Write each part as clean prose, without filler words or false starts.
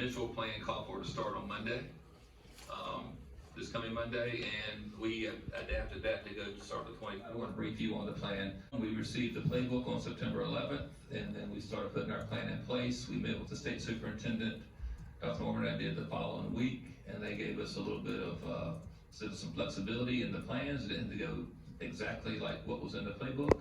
initial plan called for it to start on Monday, this coming Monday, and we adapted that to go to start the 20th. I want to brief you on the plan. We received the playbook on September 11th, and then we started putting our plan in place. We met with the state superintendent, Dr. Norman, and I did the following week, and they gave us a little bit of some flexibility in the plans. It didn't go exactly like what was in the playbook.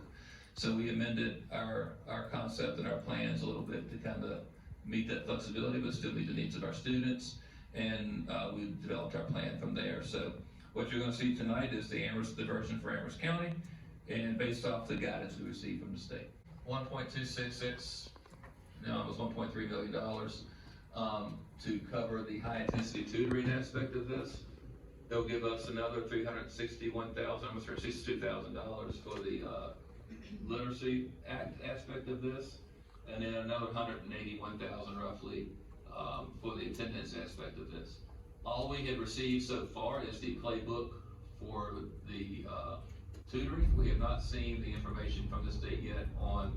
So we amended our concept and our plans a little bit to kind of meet that flexibility, but still meet the needs of our students. And we developed our plan from there. So what you're going to see tonight is the version for Amherst County, and based off the guidance we received from the state. 1.266, no, it was $1.3 million to cover the high intensity tutoring aspect of this. They'll give us another $361,000, almost $62,000 for the literacy aspect of this, and then another $181,000 roughly for the attendance aspect of this. All we had received so far is the playbook for the tutoring. We have not seen the information from the state yet on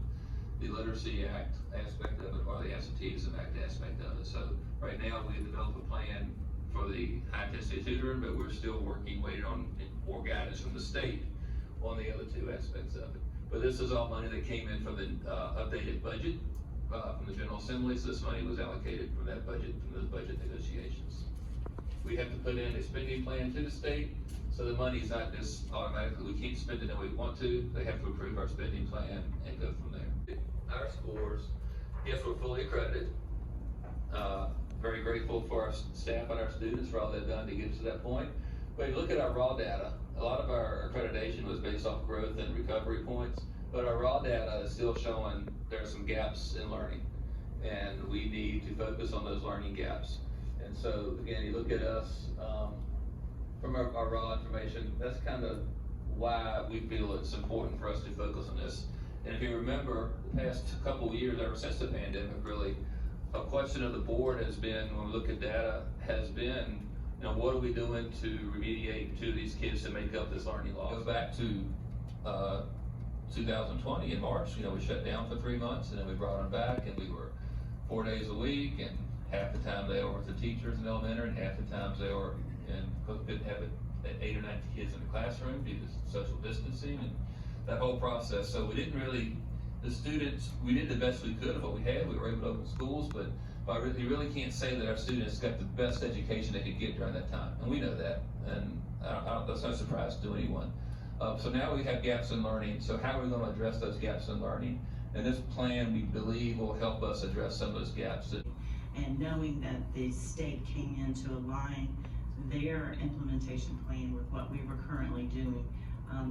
the Literacy Act aspect of it or the Absenteeism Act aspect of it. So right now we have developed a plan for the high intensity tutoring, but we're still waiting on more guidance from the state on the other two aspects of it. But this is all money that came in from the updated budget from the General Assembly. So this money was allocated from that budget, from those budget negotiations. We have to put in a spending plan to the state, so the money is not just automatically, we can't spend it when we want to. They have to approve our spending plan and go from there. Our scores, yes, we're fully accredited. Very grateful for our staff and our students for all they've done to get us to that point. But if you look at our raw data, a lot of our accreditation was based off growth and recovery points, but our raw data is still showing there are some gaps in learning, and we need to focus on those learning gaps. And so again, you look at us from our raw information, that's kind of why we feel it's important for us to focus on this. And if you remember, the past couple of years, ever since the pandemic, really, a question of the board has been, when we look at data, has been, you know, what are we doing to remediate to these kids to make up this learning loss? Go back to 2020 in March, you know, we shut down for 3 months, and then we brought them back, and we were 4 days a week, and half the time they were with the teachers in elementary, and half the times they were couldn't have 8 or 9 kids in the classroom due to social distancing and that whole process. So we didn't really, the students, we did the best we could of what we had. We were able to open schools, but you really can't say that our students got the best education they could get during that time, and we know that, and that's no surprise to anyone. So now we have gaps in learning. So how are we going to address those gaps in learning? And this plan, we believe, will help us address some of those gaps. And knowing that the state came in to align their implementation plan with what we were currently doing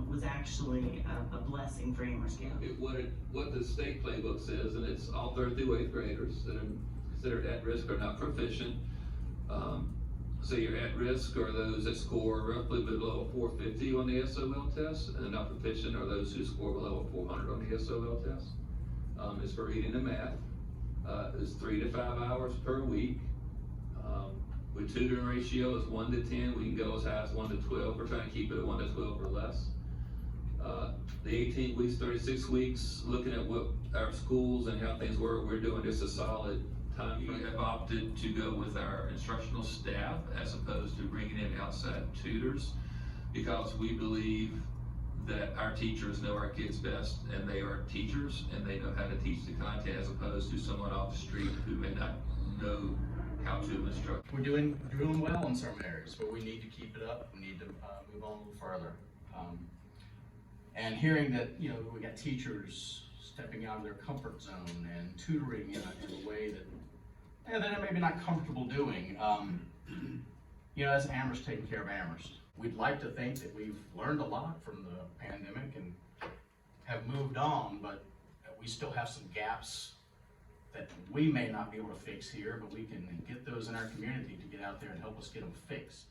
was actually a blessing for Amherst County. What the state playbook says, and it's all 3rd through 8th graders that are considered at risk or not proficient. So your at risk are those that score roughly below 450 on the SOL test, and not proficient are those who score below 400 on the SOL test. It's for reading and math. It's 3 to 5 hours per week. With tutoring ratio is 1 to 10. We can go as high as 1 to 12. We're trying to keep it at 1 to 12 or less. The 18 weeks, 36 weeks, looking at what our schools and how things work, we're doing just a solid time. We have opted to go with our instructional staff as opposed to bringing in outside tutors, because we believe that our teachers know our kids best, and they are teachers and they know how to teach the content, as opposed to someone off the street who may not know how to instruct. We're doing well in certain areas, but we need to keep it up. We need to move on a little further. And hearing that, you know, we got teachers stepping out of their comfort zone and tutoring in a way that they're maybe not comfortable doing. You know, as Amherst taking care of Amherst, we'd like to think that we've learned a lot from the pandemic and have moved on, but we still have some gaps that we may not be able to fix here, but we can get those in our community to get out there and help us get them fixed.